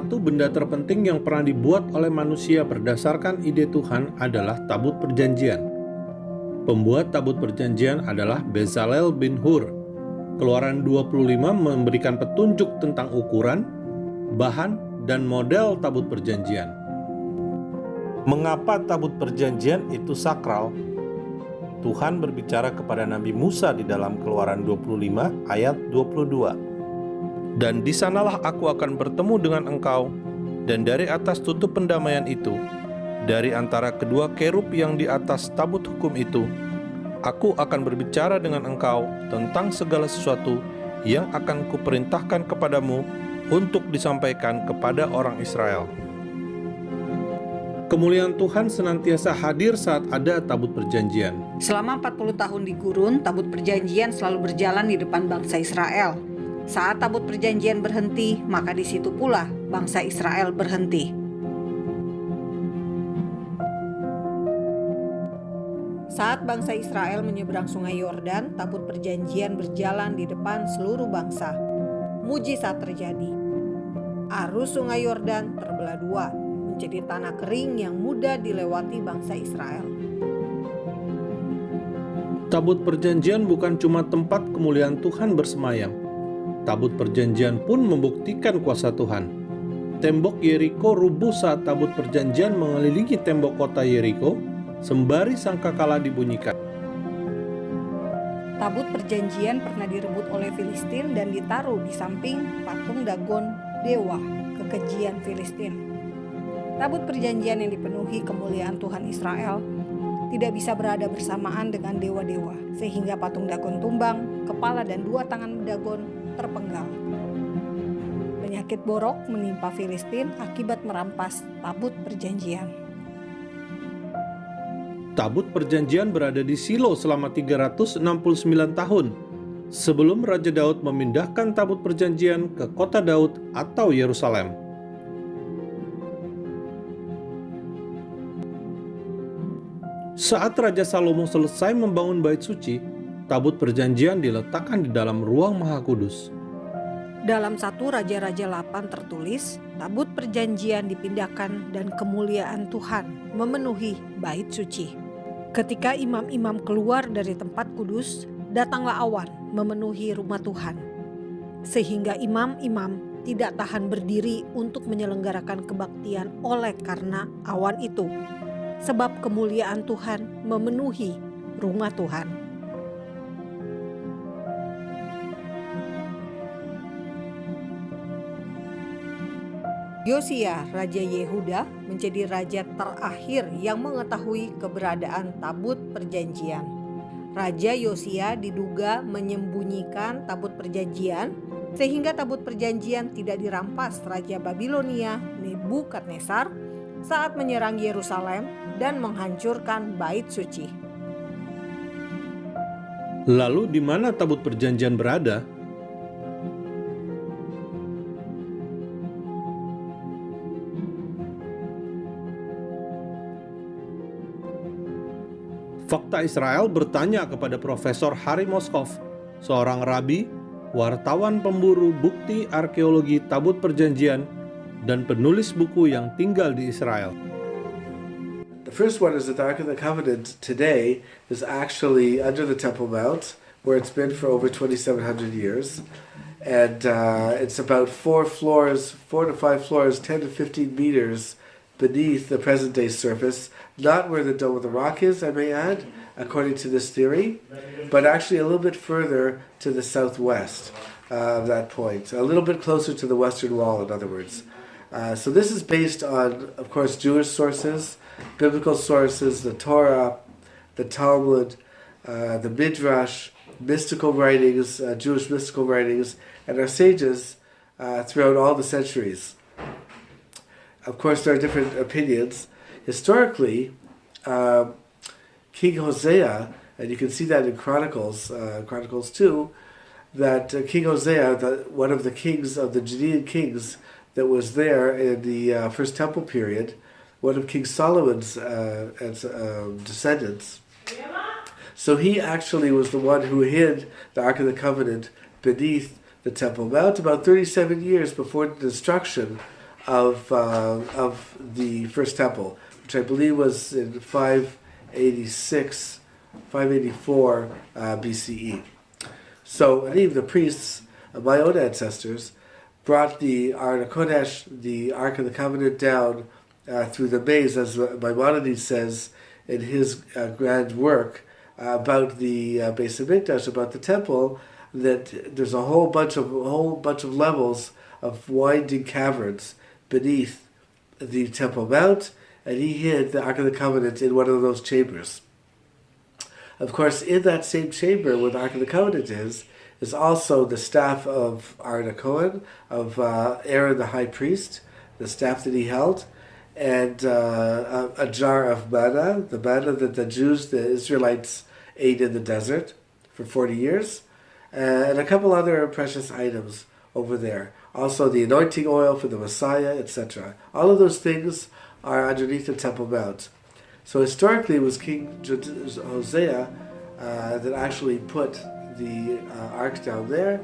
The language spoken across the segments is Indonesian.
satu benda terpenting yang pernah dibuat oleh manusia berdasarkan ide Tuhan adalah tabut perjanjian. Pembuat tabut perjanjian adalah Bezalel bin Hur. Keluaran 25 memberikan petunjuk tentang ukuran, bahan, dan model tabut perjanjian. Mengapa tabut perjanjian itu sakral? Tuhan berbicara kepada Nabi Musa di dalam Keluaran 25 ayat 22. Dan di sanalah aku akan bertemu dengan engkau, dan dari atas tutup pendamaian itu, dari antara kedua kerub yang di atas tabut hukum itu, aku akan berbicara dengan engkau tentang segala sesuatu yang akan kuperintahkan kepadamu untuk disampaikan kepada orang Israel. Kemuliaan Tuhan senantiasa hadir saat ada tabut perjanjian. Selama 40 tahun di gurun, tabut perjanjian selalu berjalan di depan bangsa Israel. Saat tabut perjanjian berhenti, maka di situ pula bangsa Israel berhenti. Saat bangsa Israel menyeberang sungai Yordan, tabut perjanjian berjalan di depan seluruh bangsa. Mujizat terjadi. Arus sungai Yordan terbelah dua, menjadi tanah kering yang mudah dilewati bangsa Israel. Tabut perjanjian bukan cuma tempat kemuliaan Tuhan bersemayam. Tabut perjanjian pun membuktikan kuasa Tuhan. Tembok Yeriko rubuh saat tabut perjanjian mengelilingi tembok kota Yeriko, sembari sangkakala dibunyikan. Tabut perjanjian pernah direbut oleh Filistin dan ditaruh di samping patung Dagon, dewa kekejian Filistin. Tabut perjanjian yang dipenuhi kemuliaan Tuhan Israel tidak bisa berada bersamaan dengan dewa-dewa, sehingga patung Dagon tumbang, kepala dan dua tangan Dagon terpenggal. Penyakit borok menimpa Filistin akibat merampas tabut perjanjian. Tabut perjanjian berada di Silo selama 369 tahun sebelum Raja Daud memindahkan tabut perjanjian ke kota Daud atau Yerusalem. Saat Raja Salomo selesai membangun bait suci, tabut perjanjian diletakkan di dalam ruang Maha Kudus. Dalam 1 Raja-Raja 8 tertulis, tabut perjanjian dipindahkan dan kemuliaan Tuhan memenuhi bait suci. Ketika imam-imam keluar dari tempat kudus, datanglah awan memenuhi rumah Tuhan. Sehingga imam-imam tidak tahan berdiri untuk menyelenggarakan kebaktian oleh karena awan itu. Sebab kemuliaan Tuhan memenuhi rumah Tuhan. Yosia, Raja Yehuda, menjadi raja terakhir yang mengetahui keberadaan tabut perjanjian. Raja Yosia diduga menyembunyikan tabut perjanjian sehingga tabut perjanjian tidak dirampas Raja Babilonia Nebukadnezar saat menyerang Yerusalem dan menghancurkan bait suci. Lalu di mana tabut perjanjian berada? Fakta Israel bertanya kepada Profesor Harry Moskov, seorang rabi, wartawan pemburu bukti arkeologi tabut perjanjian, dan penulis buku yang tinggal di Israel. The first one is that the Ark of the Covenant today is actually under the Temple Mount, where it's been for over 2,700 years. And it's about 4 to 5 floors, 10 to 15 meters beneath the present-day surface, not where the Dome of the Rock is, I may add, according to this theory, but actually a little bit further to the southwest of that point, a little bit closer to the Western Wall, in other words. So this is based on, of course, Jewish sources, biblical sources, the Torah, the Talmud, the Midrash, mystical writings, Jewish mystical writings, and our sages throughout all the centuries. Of course, there are different opinions. Historically, King Hosea, and you can see that in Chronicles 2, that King Hosea, one of the kings of the Judean kings that was there in the First Temple period, one of King Solomon's descendants. So he actually was the one who hid the Ark of the Covenant beneath the Temple Mount about 37 years before the destruction of the first temple, which I believe was in 584 BCE. So many of the priests of my own ancestors brought the Aron HaKodesh, the Ark of the Covenant, down through the maze, as Maimonides says in his grand work about the Beis Hamikdash, about the temple, that there's a whole bunch of levels of winding caverns beneath the Temple Mount, and he hid the Ark of the Covenant in one of those chambers. Of course, in that same chamber where the Ark of the Covenant is also the staff of Aaron HaKohen, of Aaron the high priest, the staff that he held, and a jar of manna, the manna that the Israelites ate in the desert for 40 years, and a couple other precious items over there. Also the anointing oil for the Messiah, etc. All of those things are underneath the Temple Mount. So historically it was King Hosea that actually put the ark down there,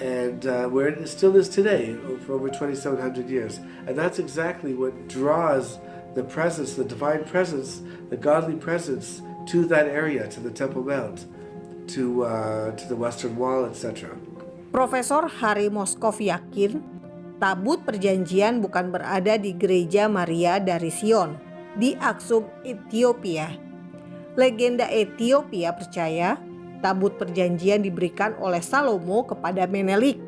and where it still is today for over 2,700 years. And that's exactly what draws the presence, the divine presence, the godly presence to that area, to the Temple Mount, to the Western Wall, etc. Profesor Harry Moskov yakin tabut perjanjian bukan berada di Gereja Maria dari Sion di Aksum, Ethiopia. Legenda Ethiopia percaya tabut perjanjian diberikan oleh Salomo kepada Menelik,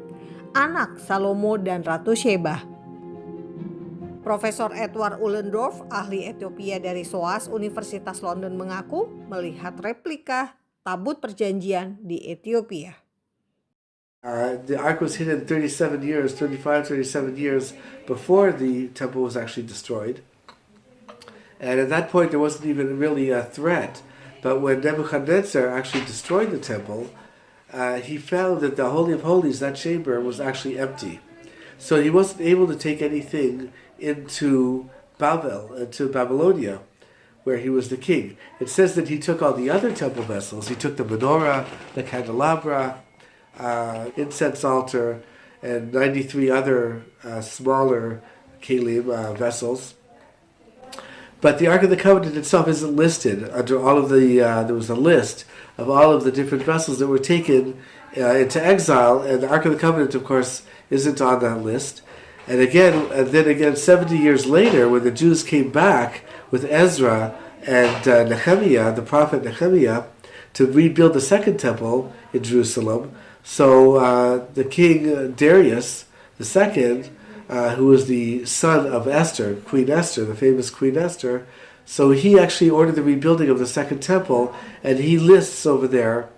anak Salomo dan Ratu Sheba. Profesor Edward Ullendorff, ahli Ethiopia dari SOAS Universitas London, mengaku melihat replika tabut perjanjian di Ethiopia. The ark was hidden 37 years before the temple was actually destroyed. And at that point, there wasn't even really a threat. But when Nebuchadnezzar actually destroyed the temple, he found that the Holy of Holies, that chamber, was actually empty. So he wasn't able to take anything into Babylonia, where he was the king. It says that he took all the other temple vessels. He took the menorah, the candelabra, incense altar, and 93 other smaller kelim vessels. But the Ark of the Covenant itself isn't listed under all of the. There was a list of all of the different vessels that were taken into exile, and the Ark of the Covenant, of course, isn't on that list. And then again, 70 years later, when the Jews came back with Ezra and Nehemiah, the prophet Nehemiah, to rebuild the second temple in Jerusalem. So the king Darius II, who was the son of Esther, Queen Esther, the famous Queen Esther, so he actually ordered the rebuilding of the second temple, and he lists over there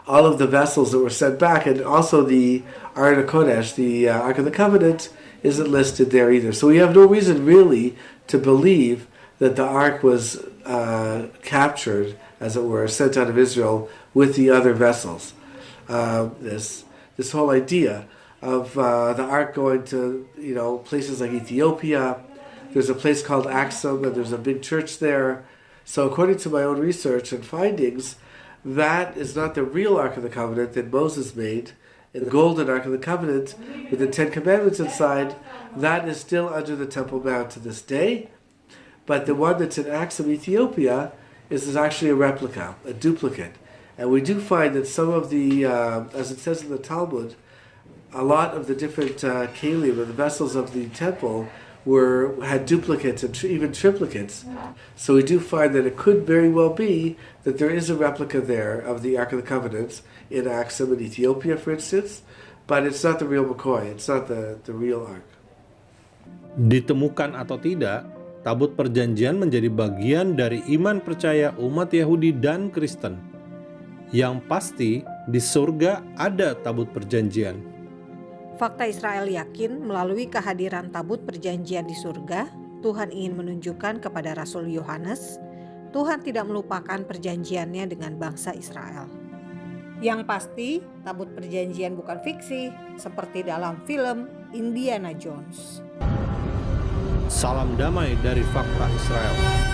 all of the vessels that were sent back, and also the Aron HaKodesh, the Ark of the Covenant, isn't listed there either. So we have no reason really to believe that the Ark was captured, as it were, sent out of Israel with the other vessels. This whole idea of the Ark going to places like Ethiopia. There's a place called Aksum, and there's a big church there. So according to my own research and findings, that is not the real Ark of the Covenant that Moses made. In the golden Ark of the Covenant with the Ten Commandments inside, that is still under the Temple Mount to this day. But the one that's in Aksum, Ethiopia, is actually a replica, a duplicate. And we do find that some of the, as it says in the Talmud, a lot of the different kelim, or the vessels of the temple, had duplicates and even triplicates. So we do find that it could very well be that there is a replica there of the Ark of the Covenant in Aksum in Ethiopia, for instance, but it's not the real McCoy, it's not the real Ark. Ditemukan atau tidak, tabut perjanjian menjadi bagian dari iman percaya umat Yahudi dan Kristen. Yang pasti, di surga ada tabut perjanjian. Fakta Israel yakin melalui kehadiran tabut perjanjian di surga, Tuhan ingin menunjukkan kepada Rasul Yohanes, Tuhan tidak melupakan perjanjiannya dengan bangsa Israel. Yang pasti, tabut perjanjian bukan fiksi, seperti dalam film Indiana Jones. Salam damai dari Fakta Israel.